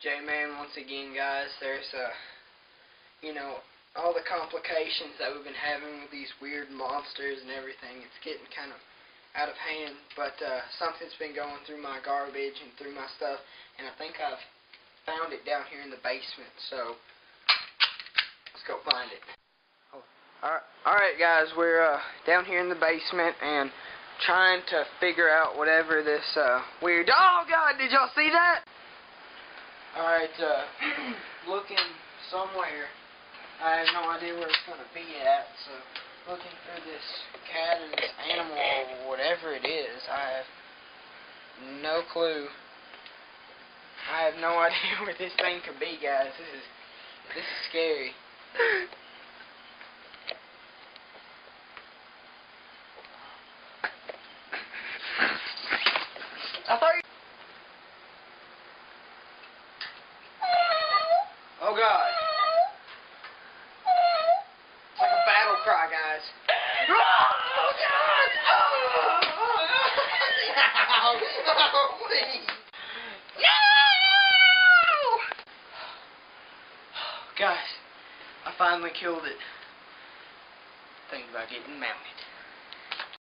J-Man once again, guys. There's all the complications that we've been having with these weird monsters and everything. It's getting kind of out of hand, but something's been going through my garbage and through my stuff, and I think I've found it down here in the basement, so let's go find it. Alright guys, we're down here in the basement and trying to figure out whatever this weird... Oh god, did y'all see that? Alright, looking somewhere. I have no idea where it's going to be at, so looking through this cat or this animal or whatever it is, I have no clue. I have no idea where this thing could be, guys. This is scary. I thought you... Oh god. It's like a battle cry, guys. Oh god! Oh, please. No! Guys, I finally killed it. Thinking about getting mounted.